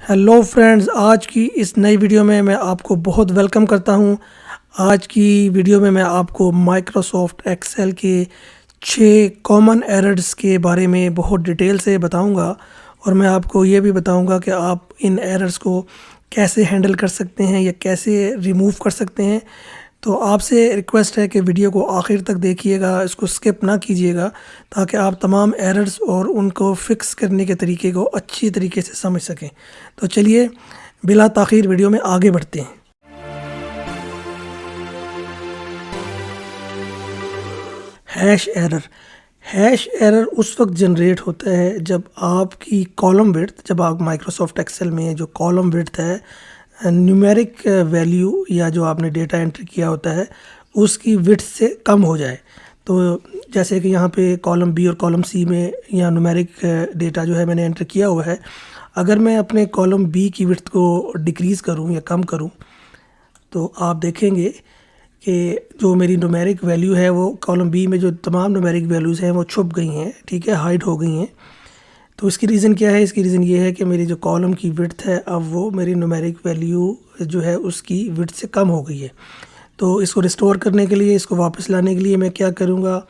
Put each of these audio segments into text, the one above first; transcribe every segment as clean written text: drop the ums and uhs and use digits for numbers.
Hello friends, आज की इस नई वीडियो में मैं आपको बहुत वेलकम करता हूं। आज की वीडियो में मैं आपको माइक्रोसॉफ्ट एक्सेल के 6 कॉमन एरर्स के बारे में बहुत डिटेल से बताऊंगा और मैं आपको ये भी बताऊंगा कि आप इन एरर्स को कैसे हैंडल कर सकते हैं या कैसे रिमूव कर सकते हैं। तो आपसे रिक्वेस्ट है कि वीडियो को आखिर तक देखिएगा, इसको स्किप ना कीजिएगा ताकि आप तमाम एरर्स और उनको फिक्स करने के तरीके को अच्छी तरीके से समझ सकें। तो चलिए बिला ताख़ीर वीडियो में आगे बढ़ते हैं। हैश एरर उस वक्त जनरेट होता है जब आपकी कॉलम विड्थ, जब आप माइक्रोसॉफ्ट एक्सेल में जो कॉलम विड्थ है न्यूमेरिक वैल्यू या जो आपने डेटा एंट्री किया होता है उसकी विड्थ से कम हो जाए। तो जैसे कि यहाँ पे कॉलम बी और कॉलम सी में यहाँ न्यूमेरिक डेटा जो है मैंने एंटर किया हुआ है। अगर मैं अपने कॉलम बी की विड्थ को डिक्रीज़ करूँ या कम करूँ तो आप देखेंगे कि जो मेरी न्यूमेरिक वैल्यू है वो कॉलम बी में जो तमाम न्यूमेरिक वैल्यूज़ हैं वो छुप गई हैं, ठीक है, हाइड हो गई हैं। तो इसकी रीज़न क्या है? इसकी रीज़न ये है कि मेरी जो कॉलम की विड्थ है अब वो मेरी न्यूमेरिक वैल्यू जो है उसकी विड्थ से कम हो गई है। तो इसको रिस्टोर करने के लिए, इसको वापस लाने के लिए मैं क्या करूँगा,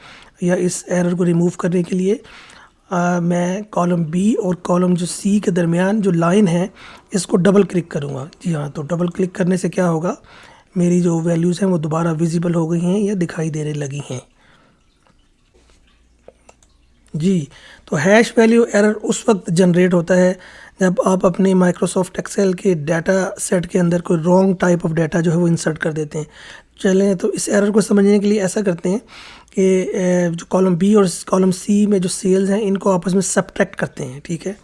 या इस एरर को रिमूव करने के लिए मैं कॉलम बी और कॉलम जो सी के दरमियान जो लाइन है इसको डबल क्लिक करूँगा। जी हाँ, तो डबल क्लिक करने से क्या होगा, मेरी जो वैल्यूज़ हैं वो दोबारा विजिबल हो गई हैं या दिखाई देने लगी हैं। जी, तो हैश वैल्यू एरर उस वक्त जनरेट होता है जब आप अपने माइक्रोसॉफ्ट एक्सेल के डाटा सेट के अंदर कोई रॉन्ग टाइप ऑफ डाटा जो है वो इंसर्ट कर देते हैं। चलें तो इस एरर को समझने के लिए ऐसा करते हैं कि जो कॉलम बी और कॉलम सी में जो सेल्स हैं इनको आपस में सब्ट्रैक्ट करते हैं, ठीक है।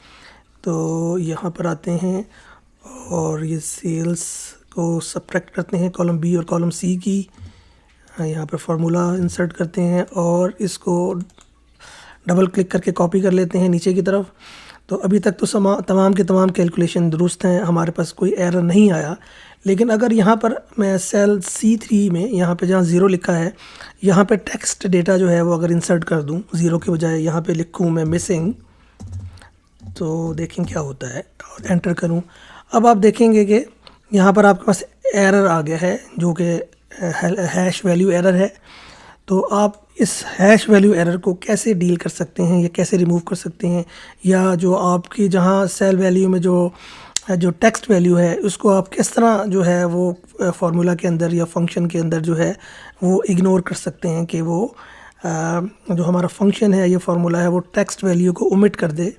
तो यहाँ पर आते हैं और ये सेल्स को सब्ट्रैक्ट करते हैं कॉलम बी और कॉलम सी की। यहाँ पर फार्मूला इंसर्ट करते हैं और इसको डबल क्लिक करके कॉपी कर लेते हैं नीचे की तरफ। तो अभी तक तो तमाम के तमाम कैलकुलेशन दुरुस्त हैं, हमारे पास कोई एरर नहीं आया। लेकिन अगर यहाँ पर मैं सेल C3 में यहाँ पे जहाँ ज़ीरो लिखा है यहाँ पे टेक्स्ट डेटा जो है वो अगर इंसर्ट कर दूँ, ज़ीरो के बजाय यहाँ पे लिखूँ मैं मिसिंग, तो देखें क्या होता है और एंटर करूँ। अब आप देखेंगे कि यहाँ पर आपके पास एरर आ गया है जो कि हैश वैल्यू एरर है। तो आप इस हैश वैल्यू एरर को कैसे डील कर सकते हैं या कैसे रिमूव कर सकते हैं, या जो आपकी जहाँ सेल वैल्यू में जो टेक्स्ट वैल्यू है उसको आप किस तरह जो है वो फार्मूला के अंदर या फंक्शन के अंदर जो है वो इग्नोर कर सकते हैं कि वो जो हमारा फंक्शन है, ये फार्मूला है, वो टेक्स्ट वैल्यू को ओमिट कर दे,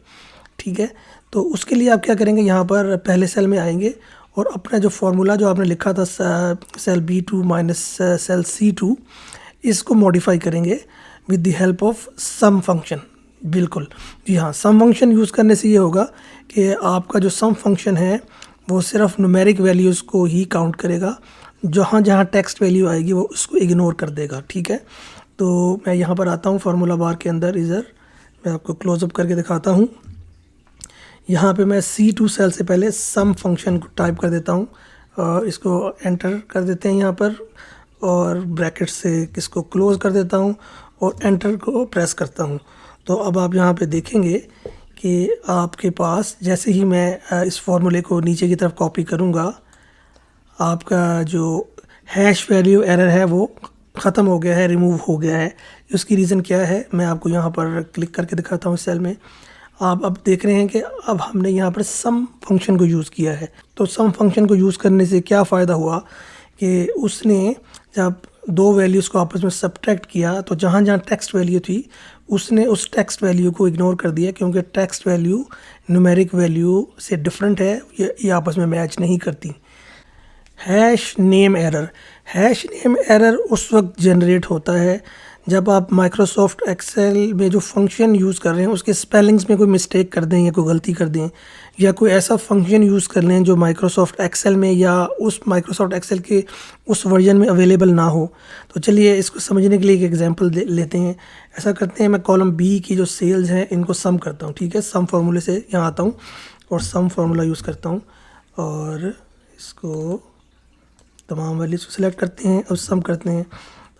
ठीक है। तो उसके लिए आप क्या करेंगे, यहाँ पर पहले सेल में आएंगे और अपना जो फार्मूला जो आपने लिखा था cell B2 minus cell C2 इसको मॉडिफाई करेंगे with the help of some function. बिल्कुल, जी हाँ, सम फंक्शन यूज़ करने से ये होगा कि आपका जो सम फंक्शन है वो सिर्फ न्यूमेरिक वैल्यूज़ को ही काउंट करेगा, जहाँ जहाँ टेक्स्ट वैल्यू आएगी वो उसको इग्नोर कर देगा, ठीक है। तो मैं यहाँ पर आता हूँ फार्मूला बार के अंदर, इधर मैं आपको क्लोज़अप करके दिखाता हूँ। यहाँ पे मैं C2 सेल से पहले सम फंक्शन को टाइप कर देता हूँ और इसको एंटर कर देते हैं यहाँ पर, और ब्रैकेट से इसको क्लोज़ कर देता हूँ और एंटर को प्रेस करता हूँ। तो अब आप यहाँ पे देखेंगे कि आपके पास जैसे ही मैं इस फार्मूले को नीचे की तरफ कॉपी करूँगा, आपका जो हैश वैल्यू एरर है वो ख़त्म हो गया है, रिमूव हो गया है। उसकी रीज़न क्या है मैं आपको यहाँ पर क्लिक करके दिखाता हूँ सेल में। आप अब देख रहे हैं कि अब हमने यहाँ पर सम फंक्शन को यूज़ किया है। तो सम फंक्शन को यूज़ करने से क्या फ़ायदा हुआ कि उसने जब दो वैल्यूज़ को आपस में सब्ट्रैक्ट किया तो जहाँ जहाँ टेक्स्ट वैल्यू थी उसने उस टेक्स्ट वैल्यू को इग्नोर कर दिया, क्योंकि टेक्स्ट वैल्यू न्यूमेरिक वैल्यू से डिफरेंट है, ये आपस में मैच नहीं करती। हैश नेम एरर उस वक्त जनरेट होता है जब आप माइक्रोसॉफ्ट एक्सेल में जो फंक्शन यूज़ कर रहे हैं उसके स्पेलिंग्स में कोई मिस्टेक कर दें या कोई गलती कर दें, या कोई ऐसा फंक्शन यूज़ कर लें जो माइक्रोसॉफ्ट एक्सेल में या उस माइक्रोसॉफ्ट एक्सेल के उस वर्जन में अवेलेबल ना हो। तो चलिए इसको समझने के लिए एक एग्जांपल लेते हैं। ऐसा करते हैं, मैं कॉलम बी की जो सेल्स हैं इनको सम करता हूँ, ठीक है। सम फार्मूले से यहाँ आता हूँ और सम फार्मूला यूज़ करता हूँ और इसको तमाम वैल्यूज़ को सिलेक्ट करते हैं और सम करते हैं।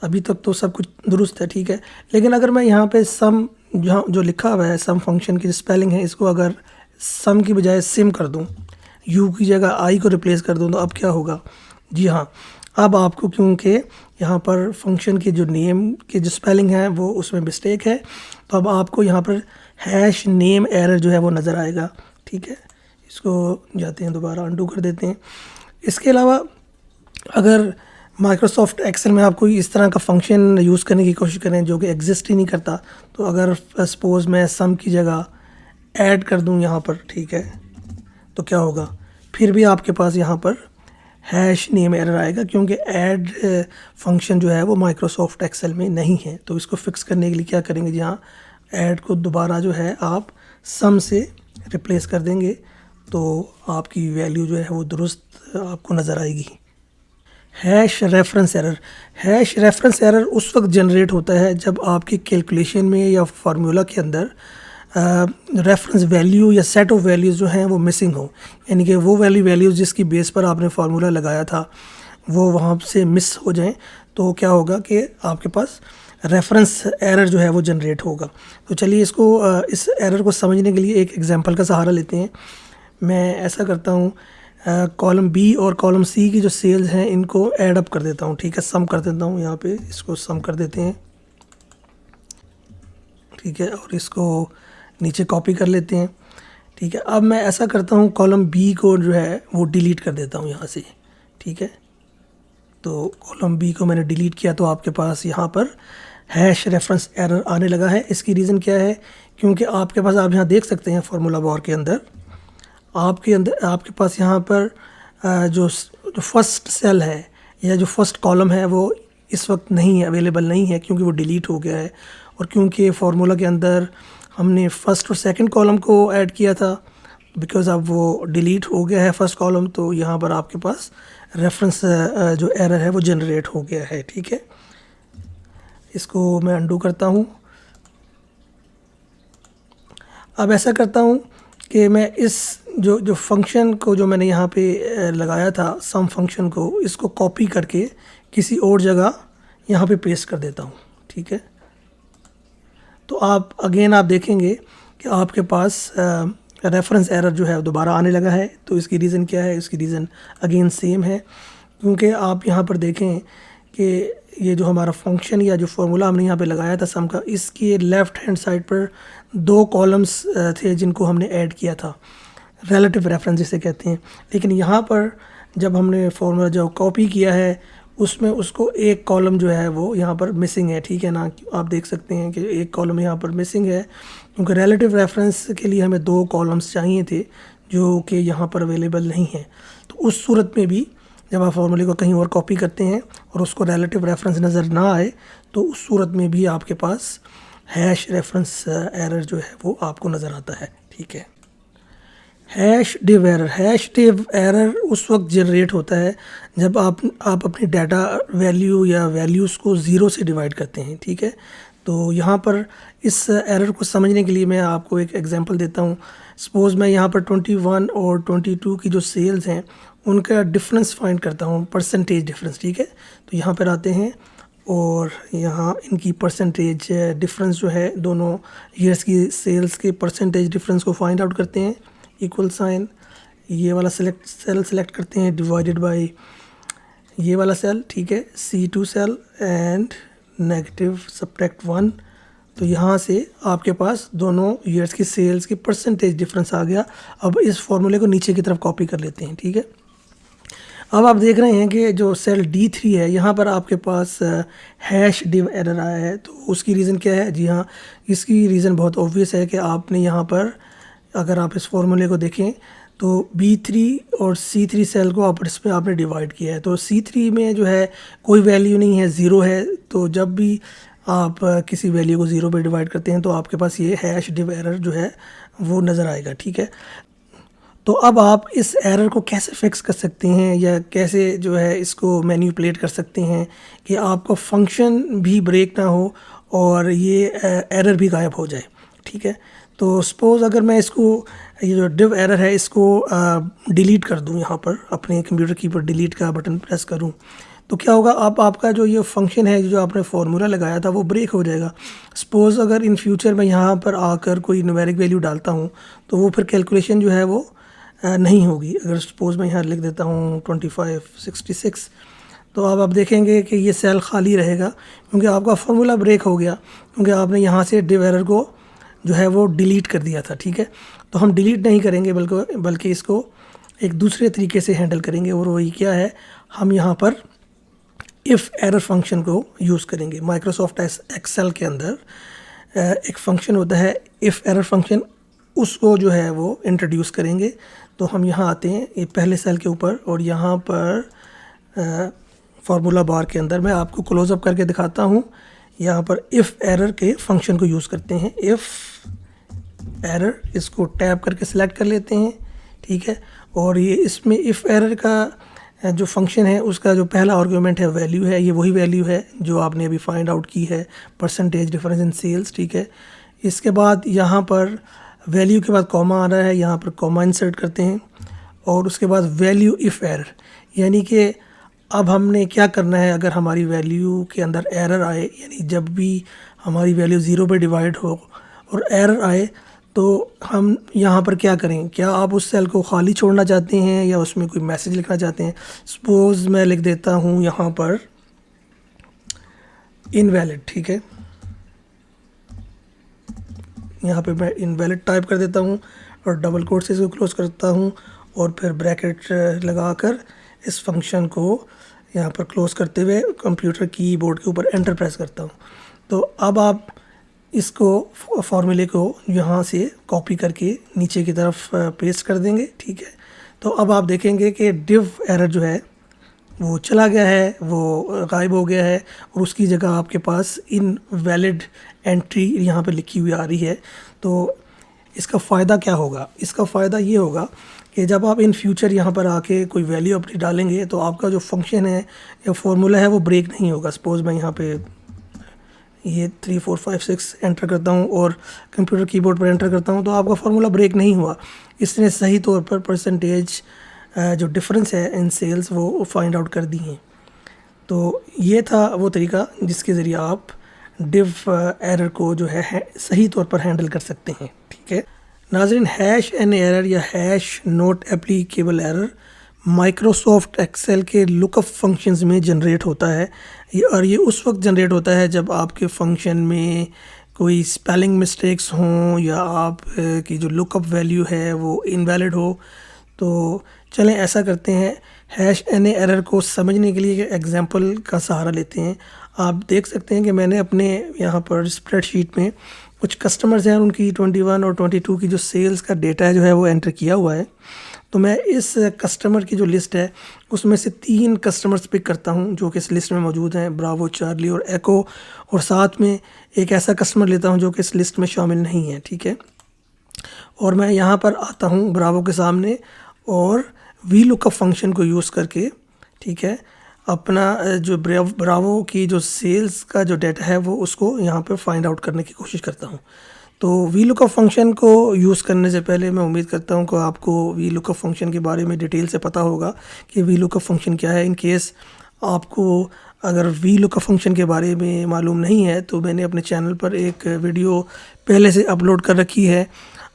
अभी तक तो सब कुछ दुरुस्त है, ठीक है। लेकिन अगर मैं यहाँ पे सम जहाँ जो लिखा हुआ है सम फंक्शन की स्पेलिंग है इसको अगर सम की बजाय सिम कर दूँ, यू की जगह आई को रिप्लेस कर दूँ तो अब क्या होगा? जी हाँ, अब आपको क्योंकि यहाँ पर फंक्शन के जो नेम के जो स्पेलिंग है वो उसमें मिस्टेक है, तो अब आपको यहाँ पर हैश नेम एरर जो है वो नज़र आएगा। ठीक है, इसको जाते हैं दोबारा अंडू कर देते हैं। इसके अलावा अगर माइक्रोसॉफ्ट एक्सेल में आप कोई इस तरह का फंक्शन यूज़ करने की कोशिश करें जो कि एग्जिस्ट ही नहीं करता, तो अगर सपोज़ मैं सम की जगह ऐड कर दूं यहाँ पर, ठीक है, तो क्या होगा? फिर भी आपके पास यहाँ पर हैश नेम एरर आएगा क्योंकि ऐड फंक्शन जो है वो माइक्रोसॉफ्ट एक्सेल में नहीं है। तो इसको फिक्स करने के लिए क्या करेंगे? जहाँ ऐड को दोबारा जो है आप सम से रिप्लेस कर देंगे तो आपकी वैल्यू जो है वो दुरुस्त आपको नज़र आएगी। Hash reference error. Hash reference error उस वक्त जनरेट होता है जब आपकी कैलकुलेशन में या फार्मूला के अंदर रेफरेंस वैल्यू या सेट ऑफ वैल्यूज़ जो हैं वो मिसिंग हो, यानी कि वो वैल्यूज़ जिसकी बेस पर आपने फार्मूला लगाया था वो वहाँ से मिस हो जाएं, तो क्या होगा कि आपके पास रेफरेंस एरर जो है वो जनरेट होगा। तो चलिए इसको इस एरर को समझने के लिए एक एग्जांपल का सहारा लेते हैं। मैं ऐसा करता हूँ, कॉलम बी और कॉलम सी की जो सेल्स हैं इनको ऐड अप कर देता हूँ। ठीक है, सम कर देता हूँ, यहाँ पे इसको सम कर देते हैं। ठीक है, और इसको नीचे कॉपी कर लेते हैं। ठीक है, अब मैं ऐसा करता हूँ, कॉलम बी को जो है वो डिलीट कर देता हूँ यहाँ से। ठीक है, तो कॉलम बी को मैंने डिलीट किया तो आपके पास यहाँ पर हैश रेफरेंस एरर आने लगा है। इसकी रीज़न क्या है? क्योंकि आपके पास, आप यहाँ देख सकते हैं फार्मूला बार के अंदर आपके पास यहाँ पर जो फर्स्ट सेल है या जो फर्स्ट कॉलम है वो इस वक्त नहीं है, अवेलेबल नहीं है, क्योंकि वो डिलीट हो गया है। और क्योंकि फार्मूला के अंदर हमने फर्स्ट और सेकंड कॉलम को ऐड किया था, बिकॉज़ अब वो डिलीट हो गया है फर्स्ट कॉलम, तो यहाँ पर आपके पास रेफरेंस जो एरर है वो जनरेट हो गया है। ठीक है, इसको मैं अंडू करता हूँ। अब ऐसा करता हूँ कि मैं इस जो फंक्शन को जो मैंने यहाँ पे लगाया था, सम फंक्शन को, इसको कॉपी करके किसी और जगह यहाँ पे पेस्ट कर देता हूँ। ठीक है, तो आप देखेंगे कि आपके पास रेफरेंस एरर जो है दोबारा आने लगा है। तो इसकी रीज़न क्या है? इसकी रीज़न अगेन सेम है, क्योंकि आप यहाँ पर देखें कि ये जो हमारा फंक्शन या जो फार्मूला हमने यहाँ पे लगाया था सम का, इसके लेफ़्ट हैंड साइड पर 2 कॉलम्स थे जिनको हमने ऐड किया था, रिलेटिव रेफरेंस जिसे कहते हैं। लेकिन यहाँ पर जब हमने फार्मूला जो कॉपी किया है उसमें उसको एक कॉलम जो है वो यहाँ पर मिसिंग है। ठीक है ना, आप देख सकते हैं कि एक कॉलम यहाँ पर मिसिंग है, क्योंकि रिलेटिव रेफरेंस के लिए हमें 2 कॉलम्स चाहिए थे जो कि यहाँ पर अवेलेबल नहीं है। तो उस सूरत में भी जब आप फार्मूले को कहीं और कॉपी करते हैं और उसको रिलेटिव रेफरेंस नज़र ना आए, तो उस सूरत में भी आपके पास हैश रेफरेंस एरर जो है वो आपको नज़र आता है। ठीक है, हैश डिव एरर उस वक्त जनरेट होता है जब आप अपनी डाटा वैल्यू या वैल्यूज़ को 0 से डिवाइड करते हैं। ठीक है, तो यहाँ पर इस एरर को समझने के लिए मैं आपको एक एग्जांपल देता हूँ। सपोज़ मैं यहाँ पर 21 और 22 की जो सेल्स हैं उनका डिफरेंस फाइंड करता हूँ, परसेंटेज डिफरेंस। ठीक है, तो यहाँ पर आते हैं और यहाँ इनकी परसेंटेज डिफरेंस जो है, दोनों ईयर्स की सेल्स के परसेंटेज डिफरेंस को फाइंड आउट करते हैं। इक्वल साइन, ये वाला सेल सेलेक्ट करते हैं, डिवाइडेड बाय ये वाला सेल। ठीक है, C2 cell and negative subtract 1। तो यहाँ से आपके पास दोनों ईयर्स की सेल्स की परसेंटेज डिफरेंस आ गया। अब इस फॉर्मूले को नीचे की तरफ कॉपी कर लेते हैं। ठीक है, अब आप देख रहे हैं कि जो सेल D3 है यहाँ पर आपके पास हैश डिव एरर आया है। तो उसकी रीज़न क्या है? जी हाँ, इसकी रीज़न बहुत ऑब्वियस है कि आपने यहाँ पर, अगर आप इस फॉर्मूले को देखें तो B3 और C3 सेल को आपस में आपने डिवाइड किया है। तो C3 में जो है कोई वैल्यू नहीं है, 0 है। तो जब भी आप किसी वैल्यू को 0 पे डिवाइड करते हैं तो आपके पास ये हैश डिव एरर जो है वो नज़र आएगा। ठीक है, तो अब आप इस एरर को कैसे फिक्स कर सकते हैं या कैसे जो है इसको मैनिपुलेट कर सकते हैं कि आपका फंक्शन भी ब्रेक ना हो और ये एरर भी गायब हो जाए। ठीक है, तो सपोज़ अगर मैं इसको, ये जो डिव एरर है इसको डिलीट कर दूं, यहाँ पर अपने कंप्यूटर की पर डिलीट का बटन प्रेस करूं, तो क्या होगा? आपका जो ये फंक्शन है जो आपने फार्मूला लगाया था वो ब्रेक हो जाएगा। सपोज़ अगर इन फ्यूचर में यहाँ पर आकर कोई न्यूमेरिक वैल्यू डालता हूँ तो वो फिर कैलकुलेशन जो है वो नहीं होगी। अगर सपोज़ मैं यहाँ लिख देता हूँ 2566, तो अब आप देखेंगे कि ये सेल खाली रहेगा, क्योंकि आपका फार्मूला ब्रेक हो गया, क्योंकि आपने यहाँ से डिव एरर को जो है वो डिलीट कर दिया था। ठीक है, तो हम डिलीट नहीं करेंगे बल्कि इसको एक दूसरे तरीके से हैंडल करेंगे, और वही क्या है, हम यहाँ पर इफ़ एरर फंक्शन को यूज़ करेंगे। माइक्रोसॉफ्ट एक्सेल के अंदर एक फंक्शन होता है इफ़ एरर फंक्शन, उसको जो है वो इंट्रोड्यूस करेंगे। तो हम यहाँ आते हैं ये पहले सेल के ऊपर, और यहाँ पर फार्मूला बार के अंदर मैं आपको क्लोज़अप करके दिखाता हूँ। यहाँ पर इफ़ एरर के फंक्शन को यूज़ करते हैं। इफ़ एरर, इसको टैप करके सिलेक्ट कर लेते हैं। ठीक है, और ये इसमें इफ़ एरर का जो फंक्शन है उसका जो पहला आर्गूमेंट है वैल्यू है, ये वही वैल्यू है जो आपने अभी फाइंड आउट की है, परसेंटेज डिफरेंस इन सेल्स। ठीक है, इसके बाद यहाँ पर वैल्यू के बाद कॉमा आ रहा है, यहाँ पर कॉमा इंसर्ट करते हैं, और उसके बाद वैल्यू इफ़ एरर, यानी कि अब हमने क्या करना है, अगर हमारी वैल्यू के अंदर एरर आए, यानी जब भी हमारी वैल्यू 0 पे डिवाइड हो और एरर आए, तो हम यहाँ पर क्या करें। क्या आप उस सेल को खाली छोड़ना चाहते हैं या उसमें कोई मैसेज लिखना चाहते हैं। सपोज़ मैं लिख देता हूँ यहाँ पर इनवैलिड। ठीक है, यहाँ पे मैं इनवैलिड टाइप कर देता हूँ और डबल कोट से इसको क्लोज करता हूँ, और फिर ब्रैकेट लगाकर इस फंक्शन को यहाँ पर क्लोज करते हुए कंप्यूटर कीबोर्ड के ऊपर एंटर प्रेस करता हूँ। तो अब आप इसको फार्मूले को यहाँ से कॉपी करके नीचे की तरफ पेस्ट कर देंगे। ठीक है, तो अब आप देखेंगे कि डिव एरर जो है वो चला गया है, वो गायब हो गया है, और उसकी जगह आपके पास इनवैलिड एंट्री यहाँ पे लिखी हुई आ रही है। तो इसका फ़ायदा क्या होगा, इसका फ़ायदा ये होगा कि जब आप इन फ्यूचर यहाँ पर आके कोई वैल्यू अपनी डालेंगे, तो आपका जो फंक्शन है या फार्मूला है वो ब्रेक नहीं होगा। सपोज़ मैं यहाँ पे ये 3 4 5 6 एंटर करता हूँ और कंप्यूटर कीबोर्ड पर एंटर करता हूँ, तो आपका फार्मूला ब्रेक नहीं हुआ। इसने सही तौर पर परसेंटेज जो डिफरेंस है इन सेल्स वो फाइंड आउट कर दी हैं। तो ये था वो तरीका जिसके ज़रिए आप डिव एरर को जो है सही तौर पर हैंडल कर सकते हैं। ठीक है नाज़रीन, हैश एन एरर या hash not applicable error Microsoft Excel के लुकअप फंक्शंस में जनरेट होता है। और ये उस वक्त जनरेट होता है जब आपके फंक्शन में कोई स्पेलिंग मिस्टेक्स हों या आप की जो लुकअप वैल्यू है वो इनवैलिड हो। तो चलें ऐसा करते हैं, हैश एन एरर को समझने के लिए एग्जांपल का सहारा लेते हैं। आप देख सकते हैं कि मैंने अपने यहाँ पर स्प्रेडशीट में कुछ कस्टमर्स हैं, उनकी 21 और 22 की जो सेल्स का डेटा है जो है वो एंटर किया हुआ है। तो मैं इस कस्टमर की जो लिस्ट है उसमें से 3 कस्टमर्स पिक करता हूं जो कि इस लिस्ट में मौजूद हैं, ब्रावो, चार्ली और एको, और साथ में एक ऐसा कस्टमर लेता हूं जो कि इस लिस्ट में शामिल नहीं है। ठीक है, और मैं यहाँ पर आता हूँ ब्रावो के सामने और वी लुकअप फंक्शन को यूज़ करके, ठीक है, अपना जो ब्रावो की जो सेल्स का जो डाटा है वो उसको यहाँ पर फाइंड आउट करने की कोशिश करता हूँ। तो वी लुकअप फंक्शन को यूज़ करने से पहले मैं उम्मीद करता हूँ कि आपको वी लुकअप फंक्शन के बारे में डिटेल से पता होगा कि वी लुकअप फंक्शन क्या है। इन केस आपको अगर वी लुकअप फंक्शन के बारे में मालूम नहीं है तो मैंने अपने चैनल पर एक वीडियो पहले से अपलोड कर रखी है,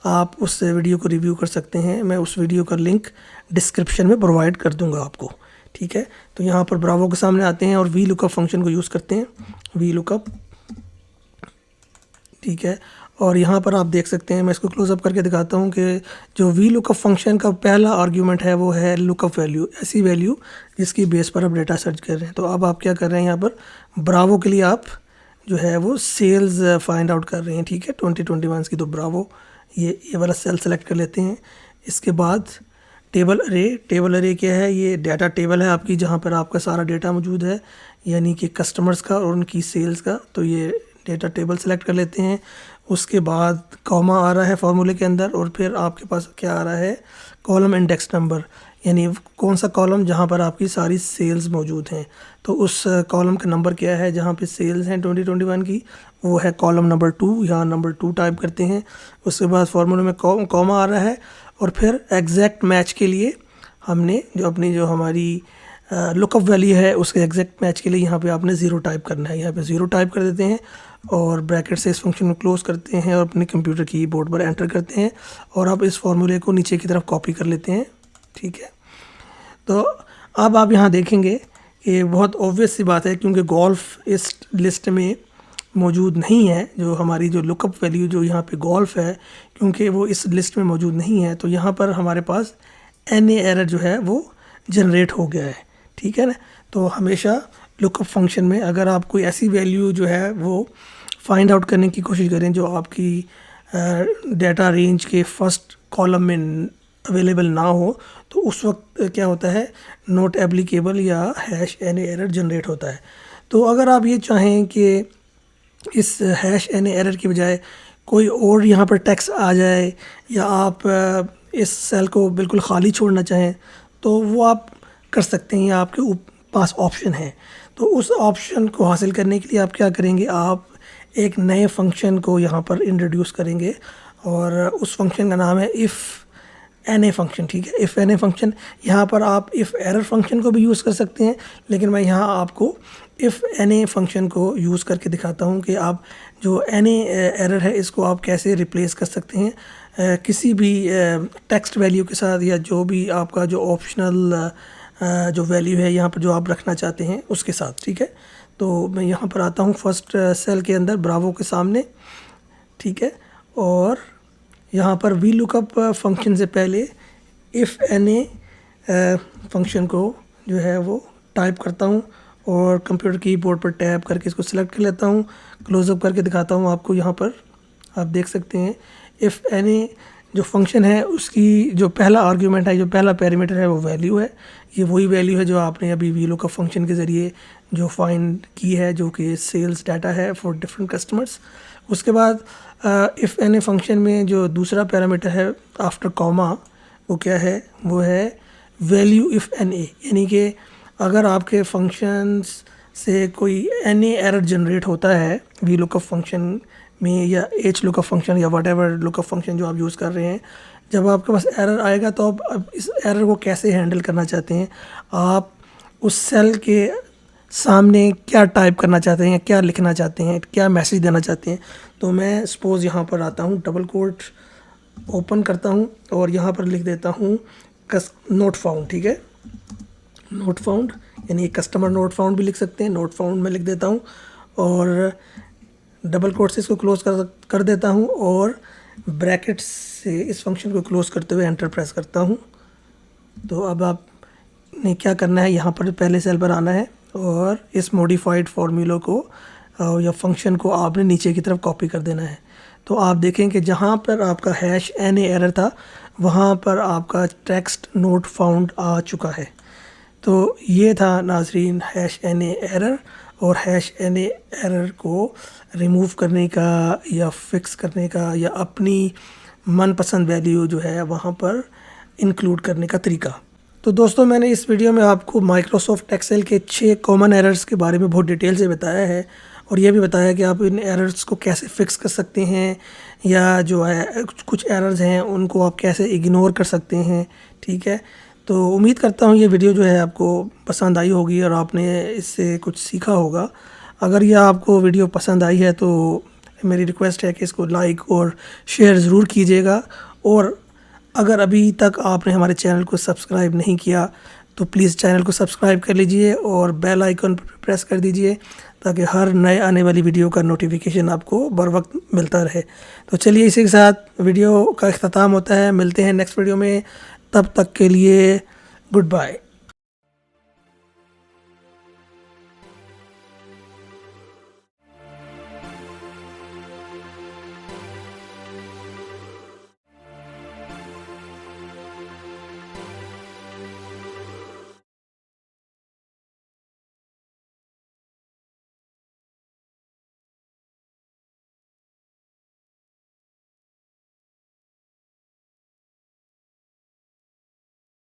आप उस वीडियो को रिव्यू कर सकते हैं। मैं उस वीडियो का लिंक डिस्क्रिप्शन में प्रोवाइड कर दूँगा आपको। ठीक है, तो यहाँ पर ब्रावो के सामने आते हैं और वी लुकअप फंक्शन को यूज़ करते हैं, वी लुकअप। ठीक है, और यहाँ पर आप देख सकते हैं, मैं इसको क्लोज़अप करके दिखाता हूँ कि जो वी लुकअप फंक्शन का पहला आर्ग्यूमेंट है वो है लुकअप वैल्यू, ऐसी वैल्यू जिसकी बेस पर आप डेटा सर्च कर रहे हैं। तो अब आप क्या कर रहे हैं, यहाँ पर ब्रावो के लिए आप जो है वो सेल्स फाइंड आउट कर रहे हैं। ठीक है, 2021 की। तो ब्रावो ये वाला सेल सेलेक्ट कर लेते हैं। इसके बाद टेबल अरे क्या है, ये डाटा टेबल है आपकी जहाँ पर आपका सारा डेटा मौजूद है, यानी कि कस्टमर्स का और उनकी सेल्स का। तो ये डेटा टेबल सेलेक्ट कर लेते हैं। उसके बाद कॉमा आ रहा है फार्मूले के अंदर, और फिर आपके पास क्या आ रहा है, कॉलम इंडेक्स नंबर, यानी कौन सा कॉलम जहाँ पर आपकी सारी सेल्स मौजूद हैं। तो उस कॉलम का नंबर क्या है जहाँ पे सेल्स हैं 2021 की, वो है कॉलम नंबर 2। यहाँ नंबर 2 टाइप करते हैं। उसके बाद फार्मूले में कॉमा आ रहा है, और फिर एग्जैक्ट मैच के लिए हमने जो हमारी लुकअप वैल्यू है उसके एग्जैक्ट मैच के लिए यहाँ पे आपने 0 टाइप करना है। यहाँ पे 0 टाइप कर देते हैं। और ब्रैकेट से इस फंक्शन को क्लोज़ करते हैं और अपने कंप्यूटर कीबोर्ड पर एंटर करते हैं और अब इस फार्मूले को नीचे की तरफ कॉपी कर लेते हैं। ठीक है, तो अब आप यहाँ देखेंगे कि बहुत ऑब्वियस सी बात है, क्योंकि गोल्फ इस लिस्ट में मौजूद नहीं है, जो हमारी जो लुकअप वैल्यू जो यहाँ पे गोल्फ है, क्योंकि वो इस लिस्ट में मौजूद नहीं है, तो यहाँ पर हमारे पास NA एरर जो है वो जनरेट हो गया है। ठीक है ना, तो हमेशा लुकअप फंक्शन में अगर आप कोई ऐसी वैल्यू जो है वो फाइंड आउट करने की कोशिश करें जो आपकी डेटा रेंज के फर्स्ट कॉलम में अवेलेबल ना हो, तो उस वक्त क्या होता है, नॉट एप्लीकेबल या #NA एरर जनरेट होता है। तो अगर आप ये चाहें कि इस #NA एरर की बजाय कोई और यहाँ पर टेक्स्ट आ जाए या आप इस सेल को बिल्कुल ख़ाली छोड़ना चाहें, तो वो आप कर सकते हैं, या आपके पास ऑप्शन है। तो उस ऑप्शन को हासिल करने के लिए आप क्या करेंगे, आप एक नए फंक्शन को यहाँ पर इंट्रोड्यूस करेंगे और उस फंक्शन का नाम है इफ़ NA फंक्शन। ठीक है, इफ़ NA फंक्शन, यहाँ पर आप इफ़ एरर फंक्शन को भी यूज़ कर सकते हैं, लेकिन मैं यहाँ आपको इफ़ NA फंक्शन को यूज़ करके दिखाता हूँ कि आप जो NA एरर है इसको आप कैसे रिप्लेस कर सकते हैं किसी भी टेक्स्ट वैल्यू के साथ, या जो भी आपका जो ऑप्शनल जो वैल्यू है यहाँ पर जो आप रखना चाहते हैं उसके साथ। ठीक है, तो मैं यहाँ पर आता हूँ फर्स्ट सेल के अंदर ब्रावो के सामने। ठीक है, और यहाँ पर वी लुकअप फंक्शन से पहले इफ़ NA फंक्शन को जो है वो टाइप करता हूँ और कंप्यूटर कीबोर्ड पर टैप करके इसको सिलेक्ट कर लेता हूँ, क्लोज़अप करके दिखाता हूँ आपको। यहाँ पर आप देख सकते हैं इफ़ NA जो फंक्शन है उसकी जो पहला आर्ग्यूमेंट है, जो पहला पैरामीटर है वो वैल्यू है। ये वही वैल्यू है जो आपने अभी वी लुकअप फंक्शन के ज़रिए जो फाइंड की है, जो कि सेल्स डाटा है फॉर डिफरेंट कस्टमर्स। उसके बाद इफ़ NA फंक्शन में जो दूसरा पैरामीटर है आफ्टर कॉमा, वो क्या है, वो है वैल्यू इफ़ NA, यानी कि अगर आपके फंक्शंस से कोई NA एरर जनरेट होता है वी लुकअप फंक्शन में या lookup फंक्शन या वट एवर लुकअप फंक्शन जो आप यूज़ कर रहे हैं, जब आपके पास एरर आएगा तो आप अब इस एरर को कैसे हैंडल करना चाहते हैं, आप उस सेल के सामने क्या टाइप करना चाहते हैं, क्या लिखना चाहते हैं, क्या मैसेज देना चाहते हैं। तो मैं सपोज़ यहाँ पर आता हूँ, डबल कोट ओपन करता हूँ और यहाँ पर लिख देता हूँ नोट फाउंड। ठीक है, नोट फाउंड यानी कस्टमर नोट फाउंड भी लिख सकते हैं, नोट फाउंड में लिख देता हूँ और डबल कोट से इसको क्लोज़ कर देता हूँ और ब्रैकेट से इस फंक्शन को क्लोज़ करते हुए एंटर प्रेस करता हूँ। तो अब आपने क्या करना है, यहाँ पर पहले सेल पर आना है और इस मॉडिफाइड फार्मूला को या फंक्शन को आपने नीचे की तरफ कॉपी कर देना है। तो आप देखें कि जहाँ पर आपका #NA एरर था वहाँ पर आपका टेक्स्ट नोट फाउंड आ चुका है। तो ये था नाज़रीन #NA एरर, और #NA एरर को रिमूव करने का या फिक्स करने का या अपनी मनपसंद वैल्यू जो है वहाँ पर इंक्लूड करने का तरीका। तो दोस्तों, मैंने इस वीडियो में आपको माइक्रोसॉफ्ट एक्सेल के 6 कॉमन एरर्स के बारे में बहुत डिटेल से बताया है और ये भी बताया कि आप इन एरर्स को कैसे फिक्स कर सकते हैं, या जो है कुछ एरर्स हैं उनको आप कैसे इग्नोर कर सकते हैं। ठीक है, तो उम्मीद करता हूँ ये वीडियो जो है आपको पसंद आई होगी और आपने इससे कुछ सीखा होगा। अगर यह आपको वीडियो पसंद आई है तो मेरी रिक्वेस्ट है कि इसको लाइक और शेयर ज़रूर कीजिएगा, और अगर अभी तक आपने हमारे चैनल को सब्सक्राइब नहीं किया तो प्लीज़ चैनल को सब्सक्राइब कर लीजिए और बेल आइकन पर प्रेस कर दीजिए ताकि हर नए आने वाली वीडियो का नोटिफिकेशन आपको बर वक्त मिलता रहे। तो चलिए, इसी के साथ वीडियो का इख्तिताम होता है। मिलते हैं नेक्स्ट वीडियो में, तब तक के लिए गुड बाय।